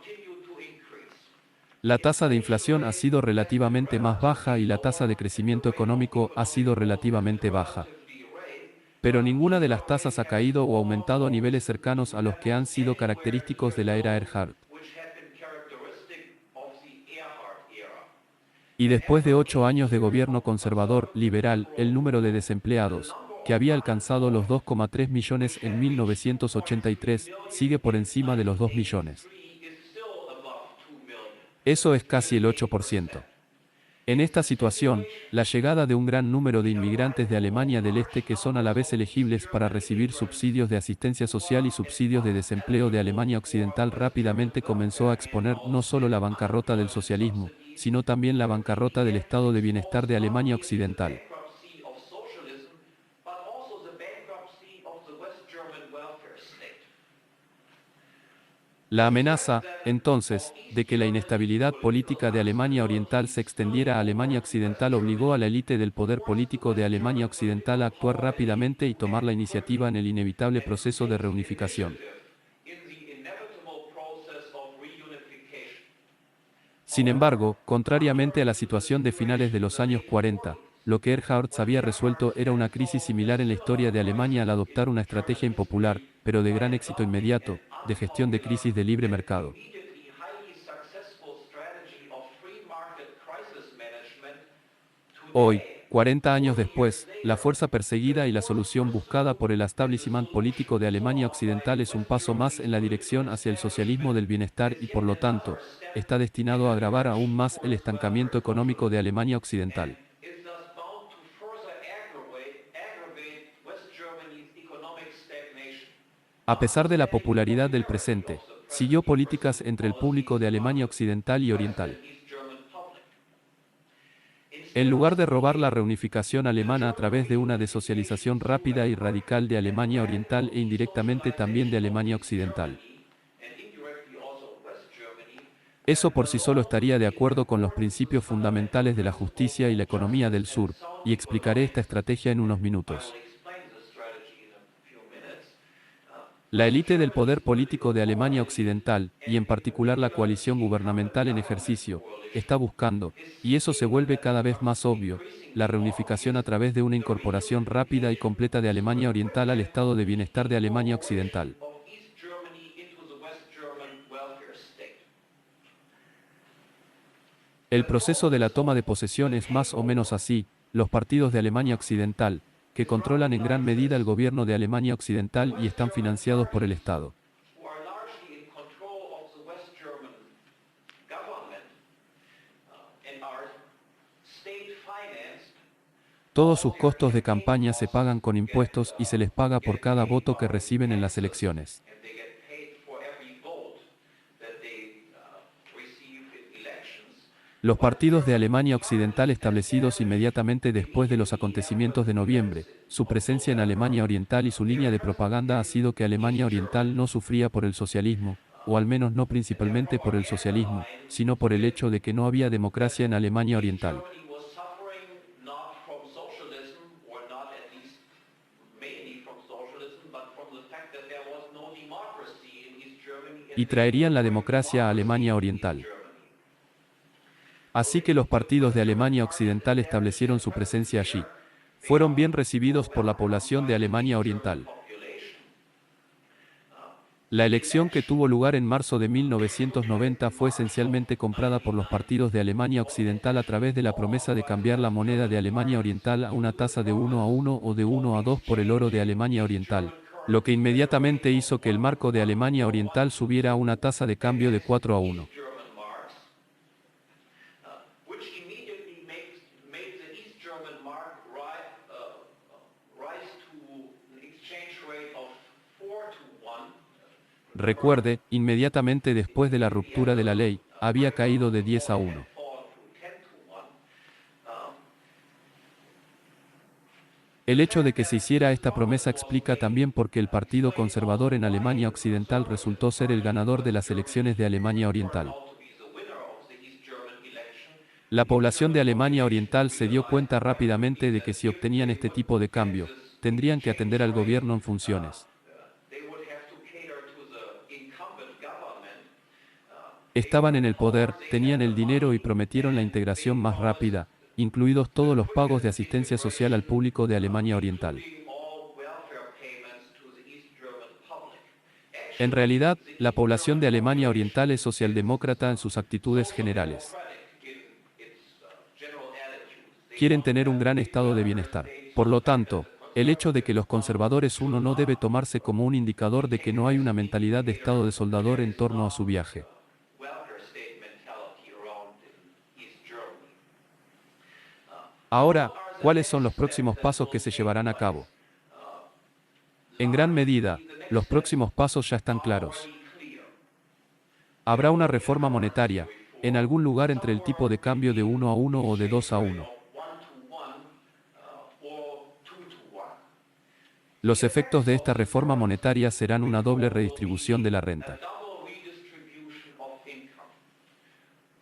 La tasa de inflación ha sido relativamente más baja y la tasa de crecimiento económico ha sido relativamente baja. Pero ninguna de las tasas ha caído o aumentado a niveles cercanos a los que han sido característicos de la era Erhard. Y después de 8 años de gobierno conservador, liberal, el número de desempleados, que había alcanzado los 2,3 millones en 1983, sigue por encima de los 2 millones. Eso es casi el 8%. En esta situación, la llegada de un gran número de inmigrantes de Alemania del Este que son a la vez elegibles para recibir subsidios de asistencia social y subsidios de desempleo de Alemania Occidental rápidamente comenzó a exponer no solo la bancarrota del socialismo, sino también la bancarrota del estado de bienestar de Alemania Occidental. La amenaza, entonces, de que la inestabilidad política de Alemania Oriental se extendiera a Alemania Occidental obligó a la élite del poder político de Alemania Occidental a actuar rápidamente y tomar la iniciativa en el inevitable proceso de reunificación. Sin embargo, contrariamente a la situación de finales de los años 40, lo que Erhard había resuelto era una crisis similar en la historia de Alemania al adoptar una estrategia impopular, pero de gran éxito inmediato, de gestión de crisis de libre mercado. Hoy, 40 años después, la fuerza perseguida y la solución buscada por el establishment político de Alemania Occidental es un paso más en la dirección hacia el socialismo del bienestar y por lo tanto, está destinado a agravar aún más el estancamiento económico de Alemania Occidental. A pesar de la popularidad del presente, siguió políticas entre el público de Alemania Occidental y Oriental. En lugar de robar la reunificación alemana a través de una desocialización rápida y radical de Alemania Oriental e indirectamente también de Alemania Occidental. Eso por sí solo estaría de acuerdo con los principios fundamentales de la justicia y la economía del sur, y explicaré esta estrategia en unos minutos. La élite del poder político de Alemania Occidental, y en particular la coalición gubernamental en ejercicio, está buscando, y eso se vuelve cada vez más obvio, la reunificación a través de una incorporación rápida y completa de Alemania Oriental al estado de bienestar de Alemania Occidental. El proceso de la toma de posesión es más o menos así: los partidos de Alemania Occidental, que controlan en gran medida el gobierno de Alemania Occidental y están financiados por el Estado. Todos sus costos de campaña se pagan con impuestos y se les paga por cada voto que reciben en las elecciones. Los partidos de Alemania Occidental establecidos inmediatamente después de los acontecimientos de noviembre, su presencia en Alemania Oriental y su línea de propaganda ha sido que Alemania Oriental no sufría por el socialismo, o al menos no principalmente por el socialismo, sino por el hecho de que no había democracia en Alemania Oriental. Y traerían la democracia a Alemania Oriental. Así que los partidos de Alemania Occidental establecieron su presencia allí. Fueron bien recibidos por la población de Alemania Oriental. La elección que tuvo lugar en marzo de 1990 fue esencialmente comprada por los partidos de Alemania Occidental a través de la promesa de cambiar la moneda de Alemania Oriental a una tasa de 1 a 1 o de 1 a 2 por el oro de Alemania Oriental, lo que inmediatamente hizo que el marco de Alemania Oriental subiera a una tasa de cambio de 4 a 1. Recuerde, inmediatamente después de la ruptura de la ley, había caído de 10 a 1. El hecho de que se hiciera esta promesa explica también por qué el Partido Conservador en Alemania Occidental resultó ser el ganador de las elecciones de Alemania Oriental. La población de Alemania Oriental se dio cuenta rápidamente de que si obtenían este tipo de cambio, tendrían que atender al gobierno en funciones. Estaban en el poder, tenían el dinero y prometieron la integración más rápida, incluidos todos los pagos de asistencia social al público de Alemania Oriental. En realidad, la población de Alemania Oriental es socialdemócrata en sus actitudes generales. Quieren tener un gran estado de bienestar. Por lo tanto, el hecho de que los conservadores uno no debe tomarse como un indicador de que no hay una mentalidad de estado de soldador en torno a su viaje. Ahora, ¿cuáles son los próximos pasos que se llevarán a cabo? En gran medida, los próximos pasos ya están claros. Habrá una reforma monetaria, en algún lugar entre el tipo de cambio de 1 a 1 o de 2 a 1. Los efectos de esta reforma monetaria serán una doble redistribución de la renta.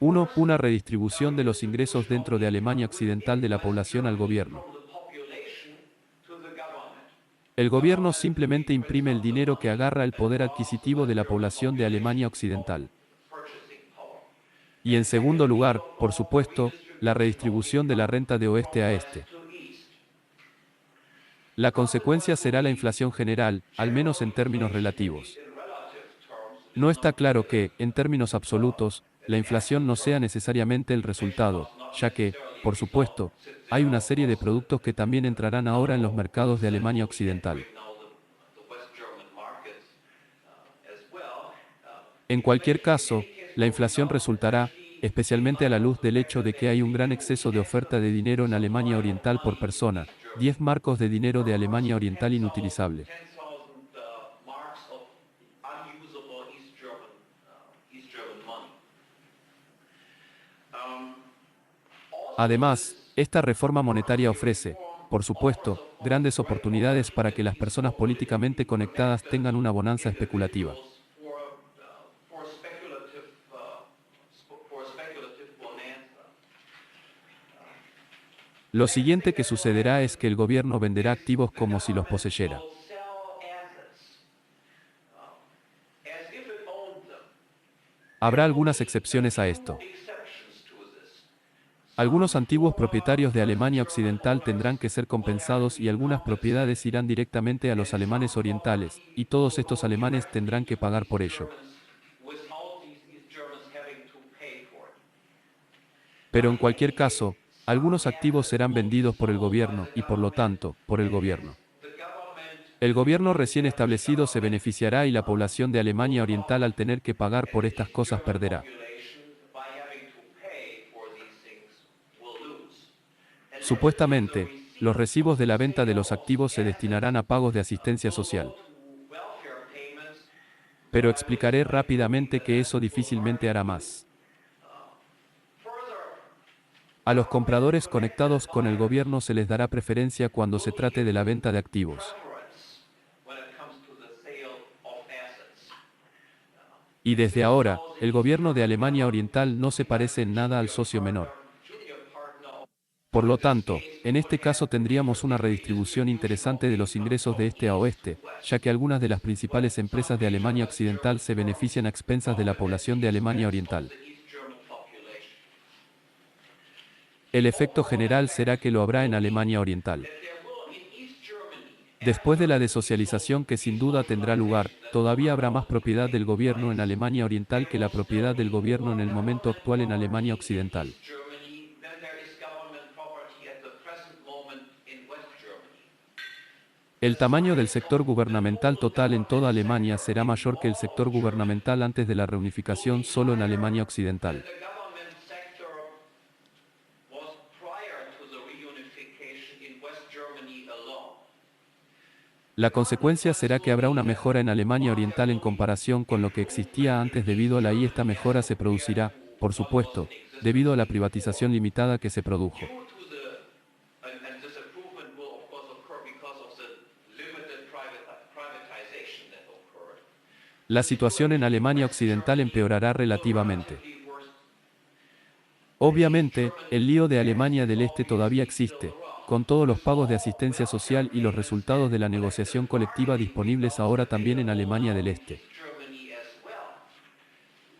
1. Una redistribución de los ingresos dentro de Alemania Occidental de la población al gobierno. El gobierno simplemente imprime el dinero que agarra el poder adquisitivo de la población de Alemania Occidental. Y en segundo lugar, por supuesto, la redistribución de la renta de oeste a este. La consecuencia será la inflación general, al menos en términos relativos. No está claro que, en términos absolutos, la inflación no sea necesariamente el resultado, ya que, por supuesto, hay una serie de productos que también entrarán ahora en los mercados de Alemania Occidental. En cualquier caso, la inflación resultará, especialmente a la luz del hecho de que hay un gran exceso de oferta de dinero en Alemania Oriental por persona, 10 marcos de dinero de Alemania Oriental inutilizable. Además, Esta reforma monetaria ofrece, por supuesto, grandes oportunidades para que las personas políticamente conectadas tengan una bonanza especulativa. For speculative bonanza. Lo siguiente que sucederá es que el gobierno venderá activos como si los poseyera. Will sell assets as if it owned them. Habrá algunas excepciones a esto. Exceptions to this. Algunos antiguos propietarios de Alemania Occidental tendrán que ser compensados y algunas propiedades irán directamente a los alemanes orientales, y todos estos alemanes tendrán que pagar por ello. Without these Germans having to pay for it. Pero en cualquier caso, algunos activos serán vendidos por el gobierno y por lo tanto, por el gobierno. The government El gobierno recién establecido se beneficiará y la población de Alemania Oriental al tener que pagar por estas cosas perderá. population, by having to pay for these things, will lose. Supuestamente, los recibos de la venta de los activos se destinarán a pagos de asistencia social. Welfare payments. Pero explicaré rápidamente que eso difícilmente hará más. Further, A los compradores conectados con el gobierno se les dará preferencia cuando se trate de la venta de activos. preference when it comes to the sale of assets. Y desde ahora, el gobierno de Alemania Oriental no se parece en nada al socio menor. Junior partner. Por lo tanto, en este caso tendríamos una redistribución interesante de los ingresos de este a oeste, ya que algunas de las principales empresas de Alemania Occidental se benefician a expensas de la población de Alemania Oriental. The East German population. El efecto general será que lo habrá en Alemania Oriental. There will in East Germany. Después de la desocialización que sin duda tendrá lugar, todavía habrá más propiedad del gobierno en Alemania Oriental que la propiedad del gobierno en el momento actual en Alemania Occidental. Germany, then there is government property at the present moment in West Germany. El tamaño del sector gubernamental total en toda Alemania será mayor que el sector gubernamental antes de la reunificación solo en Alemania Occidental. The government sector was prior to the reunification in West Germany alone. La consecuencia será que habrá una mejora en Alemania Oriental en comparación con lo que existía antes debido a la y esta mejora se producirá, por supuesto, debido a la privatización limitada que se produjo. Due to the, and this improvement will of course occur because of the limited privatization that occurred. La situación en Alemania Occidental empeorará relativamente. The worst. Obviamente, el lío de Alemania del Este todavía existe, con todos los pagos de asistencia social y los resultados de la negociación colectiva disponibles ahora también en Alemania del Este. Germany as well.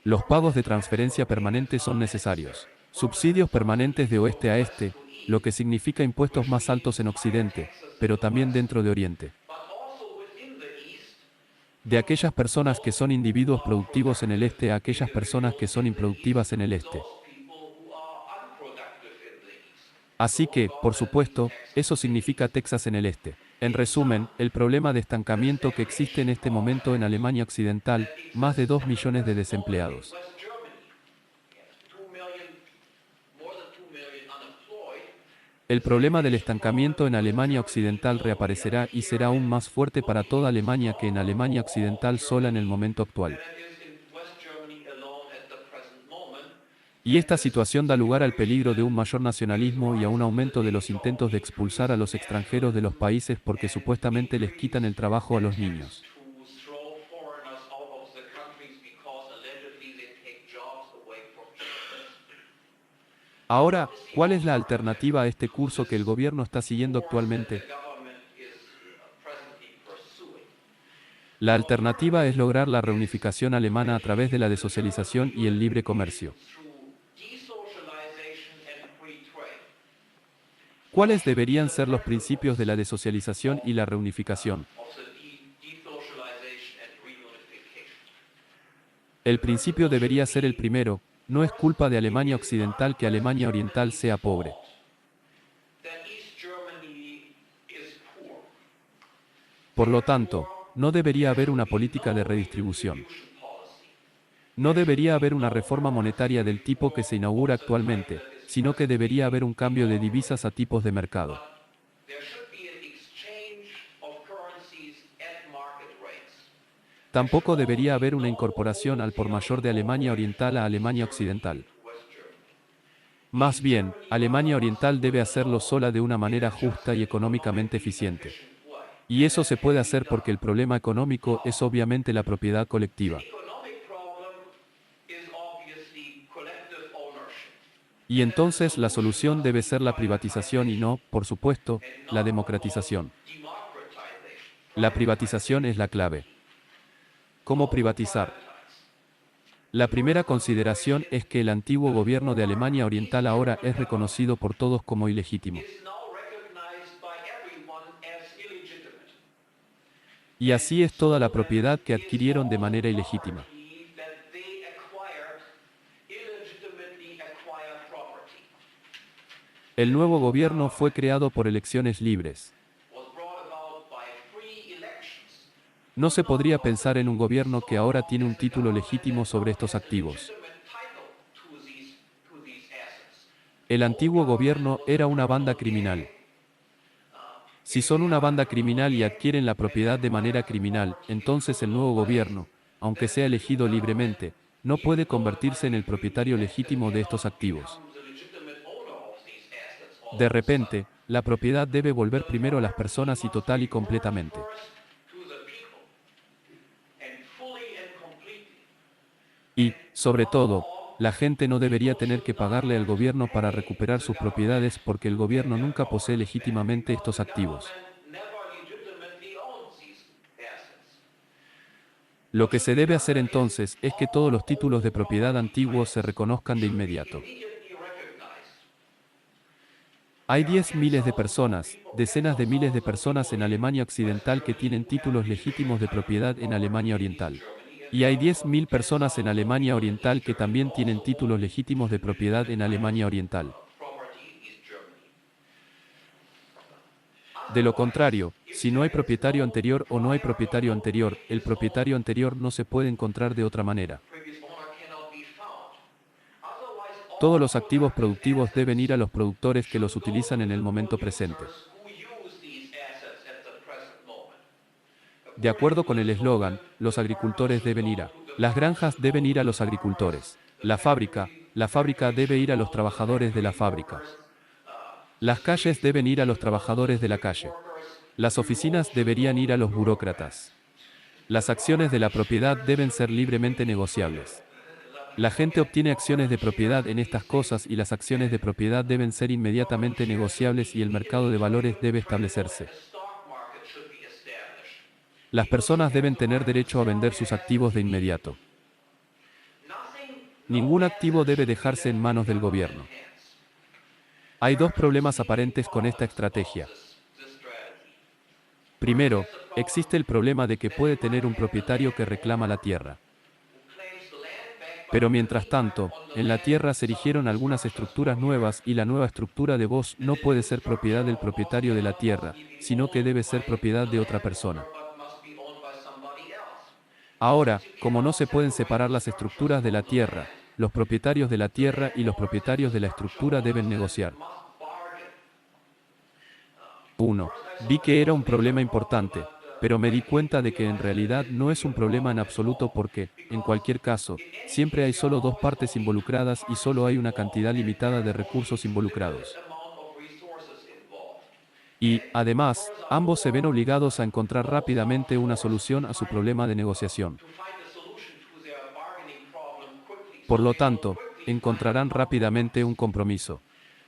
Los pagos de transferencia permanente son necesarios. Subsidios permanentes de oeste a este, lo que significa impuestos más altos en Occidente, pero también dentro de Oriente. But also within the East, De aquellas personas que son individuos productivos en el este a aquellas personas que son improductivas en el este. those people who are unproductive in the East. Así que, por supuesto, eso significa Texas en el este. En resumen, el problema de estancamiento que existe en este momento en Alemania Occidental, más de 2 millones de desempleados. West Germany, yes, 2 million, more than 2 million unemployed. El problema del estancamiento en Alemania Occidental reaparecerá y será aún más fuerte para toda Alemania que en Alemania Occidental sola en el momento actual. That is in West Germany alone at the present moment. Y esta situación da lugar al peligro de un mayor nacionalismo y a un aumento de los intentos de expulsar a los extranjeros de los países porque supuestamente les quitan el trabajo a los niños. To throw foreigners out of the countries because allegedly they take jobs away from Germans. Ahora, ¿cuál es la alternativa a este curso que el gobierno está siguiendo actualmente? The government is presently pursuing. La alternativa es lograr la reunificación alemana a través de la desocialización y el libre comercio. Through desocialization and free trade. ¿Cuáles deberían ser los principios de la desocialización y la reunificación? Of the desocialization and reunification. El principio debería ser el primero: no es culpa de Alemania Occidental que Alemania Oriental sea pobre. That East Germany is poor. Por lo tanto, no debería haber una política de redistribución. Policy. No debería haber una reforma monetaria del tipo que se inaugura actualmente, sino que debería haber un cambio de divisas a tipos de mercado. There should be an exchange of currencies at market rates. Tampoco debería haber una incorporación al por mayor de Alemania Oriental a Alemania Occidental. West Germany. Más bien, Alemania Oriental debe hacerlo sola de una manera justa y económicamente eficiente. Y eso se puede hacer porque el problema económico es obviamente la propiedad colectiva. Economic problem is obviously collective ownership. Y entonces la solución debe ser la privatización y no, por supuesto, la democratización. Democratization. La privatización es la clave. ¿Cómo privatizar? La primera consideración es que el antiguo gobierno de Alemania Oriental ahora es reconocido por todos como ilegítimo. Is now recognized by everyone as illegitimate. Y así es toda la propiedad que adquirieron de manera ilegítima. Property that they acquired, illegitimately acquired property, El nuevo gobierno fue creado por elecciones libres. was brought about by free elections. No se podría pensar en un gobierno que ahora tiene un título legítimo sobre estos activos. Legitimate title to these assets. El antiguo gobierno era una banda criminal. Si son una banda criminal y adquieren la propiedad de manera criminal, entonces el nuevo gobierno, aunque sea elegido libremente, no puede convertirse en el propietario legítimo de estos activos. Becomes the legitimate owner of these assets all De repente, la propiedad debe volver primero a las personas y total y completamente. first to the people. And fully and completely. Y, sobre todo, la gente no debería tener que pagarle al gobierno para recuperar sus propiedades porque el gobierno nunca posee legítimamente estos activos. Government never legitimately owns these assets. Lo que se debe hacer entonces es que todos los títulos de propiedad antiguos se reconozcan de inmediato. Immediately recognized. Hay 10 miles de personas, decenas de miles de personas en Alemania Occidental que tienen títulos legítimos de propiedad en Alemania Oriental. Y hay 10.000 personas en Alemania Oriental que también tienen títulos legítimos de propiedad en Alemania Oriental. Property in East Germany. De lo contrario, si no hay propietario anterior o no hay propietario anterior, el propietario anterior no se puede encontrar de otra manera. Previous owner cannot be found. Otherwise, all Todos los activos productivos deben ir a los productores que los utilizan en el momento presente. who use these assets at the present moment. De acuerdo con el eslogan, los agricultores deben ir a. Las granjas deben ir a los agricultores. La fábrica debe ir a los trabajadores de la fábrica. Las calles deben ir a los trabajadores de la calle. Las oficinas deberían ir a los burócratas. Las acciones de la propiedad deben ser libremente negociables. La gente obtiene acciones de propiedad en estas cosas y las acciones de propiedad deben ser inmediatamente negociables y el mercado de valores debe establecerse. The stock market should be established. Las personas deben tener derecho a vender sus activos de inmediato. Nothing Ningún activo debe dejarse en manos del gobierno. hands. Hay dos problemas aparentes con esta estrategia. This strategy. Primero, existe el problema de que puede tener un propietario que reclama la tierra. Claims the land back by Pero mientras tanto, en la tierra se erigieron algunas estructuras nuevas y la nueva estructura de voz no puede ser propiedad del propietario de la tierra, sino que debe ser propiedad de otra persona. but must be owned by somebody else. Ahora, como no se pueden separar las estructuras de la tierra, los propietarios de la tierra y los propietarios de la estructura deben negociar. Must bargain. 1. Vi que era un problema importante, pero me di cuenta de que en realidad no es un problema en absoluto porque, en cualquier caso, siempre hay solo dos partes involucradas y solo hay una cantidad limitada de recursos involucrados. Amount of resources involved. Y, además, ambos se ven obligados a encontrar rápidamente una solución a su problema de negociación. To find a solution to their bargaining problem quickly. Por lo tanto, encontrarán rápidamente un compromiso.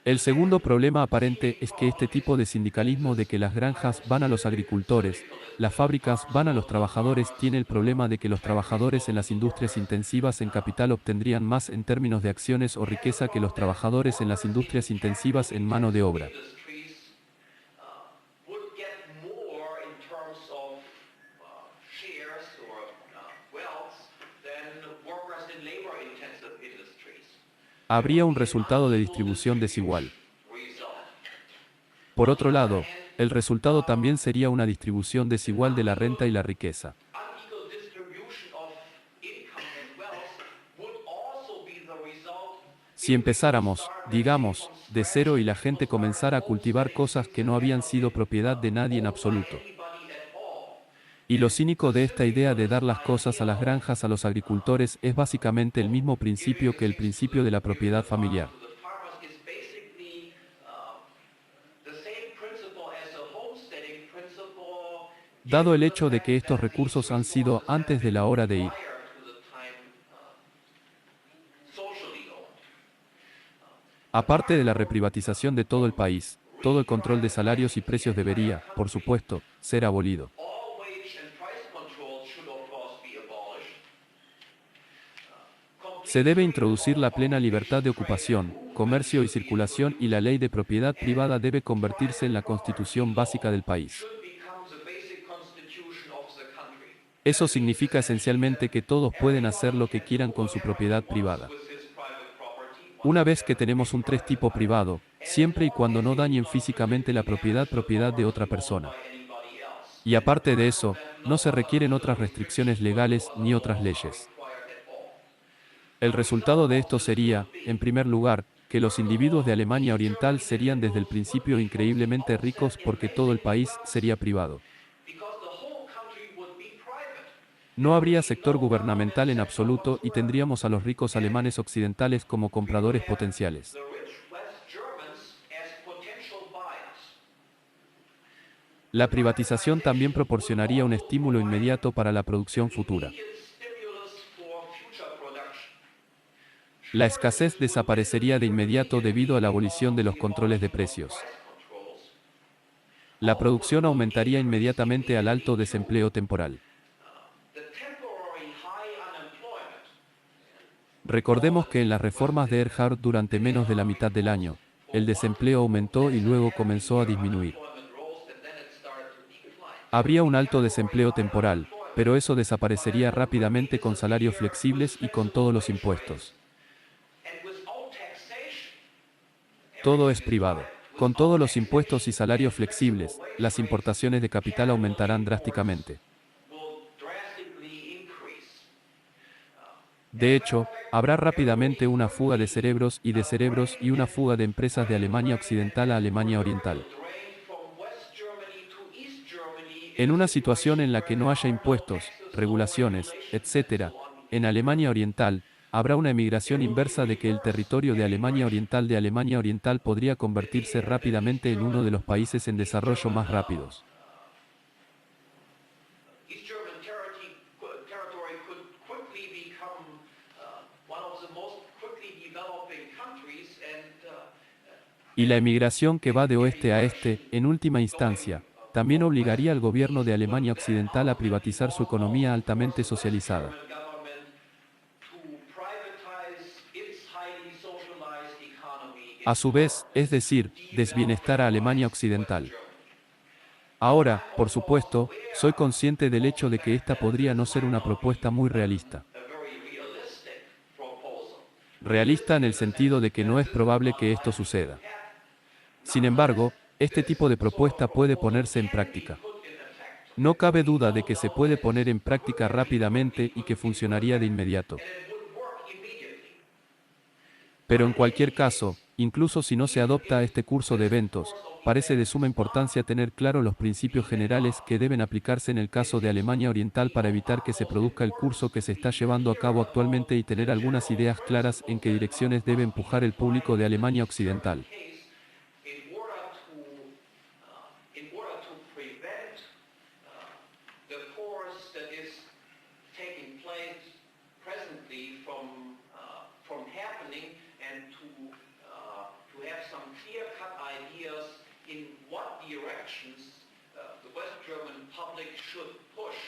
El segundo problema aparente es que este tipo de sindicalismo de que las granjas van a los agricultores, las fábricas van a los trabajadores tiene el problema de que los trabajadores en las industrias intensivas en capital obtendrían más en términos de acciones o riqueza que los trabajadores en las industrias intensivas en mano de obra. Industries would get more in terms of shares or wealth than workers in labor-intensive industries. Habría un resultado de distribución desigual. Result. Por otro lado, el resultado también sería una distribución desigual de la renta y la riqueza. Unequal distribution of income and wealth would also be the result. Si empezáramos, digamos, de cero y la gente comenzara a cultivar cosas que no habían sido propiedad de nadie en absoluto. Anybody at all. Y lo cínico de esta idea de dar las cosas a las granjas a los agricultores es básicamente el mismo principio que el principio de la propiedad familiar. To the farmers is dado el hecho de que estos recursos han sido antes de la hora de ir. prior to the time socially owned. Aparte de la reprivatización de todo el país, todo el control de salarios y precios debería, por supuesto, ser abolido. All wage and price controls should of course be abolished. Se debe introducir la plena libertad de ocupación, comercio y circulación y la ley de propiedad privada debe convertirse en la constitución básica del país. Should become the basic constitution of the country. Eso significa esencialmente que todos pueden hacer lo que quieran con su propiedad privada. With his private property. Una vez que tenemos un tres tipo privado, siempre y cuando no dañen físicamente la propiedad de otra persona. By anybody else. Y aparte de eso, no se requieren otras restricciones legales ni otras leyes. Required at all. El resultado de esto sería, en primer lugar, que los individuos de Alemania Oriental serían desde el principio increíblemente ricos porque todo el país sería privado. Because the whole country would be private. No habría sector gubernamental en absoluto y tendríamos a los ricos alemanes occidentales como compradores potenciales. The rich West Germans as potential buyers. La privatización también proporcionaría un estímulo inmediato para la producción futura. Immediate stimulus for future production. La escasez desaparecería de inmediato debido a la abolición de los controles de precios. Price controls. La producción aumentaría inmediatamente al alto desempleo temporal. The temporary high unemployment. Recordemos que en las reformas de Erhard durante menos de la mitad del año, el desempleo aumentó y luego comenzó a disminuir. Unemployment rose and then it started to decline. Habría un alto desempleo temporal, pero eso desaparecería rápidamente con salarios flexibles y con todos los impuestos. And without taxation. Todo es privado. Con todos los impuestos y salarios flexibles, las importaciones de capital aumentarán drásticamente. Will drastically increase. De hecho, habrá rápidamente una fuga de cerebros y una fuga de empresas de Alemania Occidental a Alemania Oriental. Drain from West Germany to East Germany. En una situación en la que no haya impuestos, regulaciones, etc., en Alemania Oriental, habrá una emigración inversa de que el territorio de Alemania Oriental podría convertirse rápidamente en uno de los países en desarrollo más rápidos. East German territory could quickly become one of the most quickly developing countries and Y la emigración que va de oeste a este, en última instancia, también obligaría al gobierno de Alemania Occidental a privatizar su economía altamente socializada. German government to privatize its highly socialized economy. A su vez, es decir, desbienestar a Alemania Occidental. Ahora, por supuesto, soy consciente del hecho de que esta podría no ser una propuesta muy realista. A very realistic proposal. Realista en el sentido de que no es probable que esto suceda. Sin embargo, este tipo de propuesta puede ponerse en práctica. Put in effect. No cabe duda de que se puede poner en práctica rápidamente y que funcionaría de inmediato. And it would work immediately. Pero en cualquier caso, incluso si no se adopta este curso de eventos, parece de suma importancia tener claro los principios generales que deben aplicarse en el caso de Alemania Oriental para evitar que se produzca el curso que se está llevando a cabo actualmente y tener algunas ideas claras en qué direcciones debe empujar el público de Alemania Occidental. Case in order to prevent the course that is taking place presently from happening and to have some clear-cut ideas in what directions the West German public should push.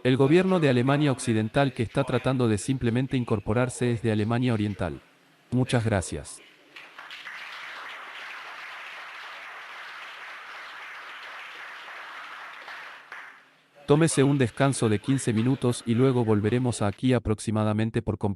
El gobierno de Alemania Occidental que está tratando de simplemente incorporarse es de Alemania Oriental. Muchas gracias. Tómese un descanso de 15 minutos y luego volveremos aquí aproximadamente por completo.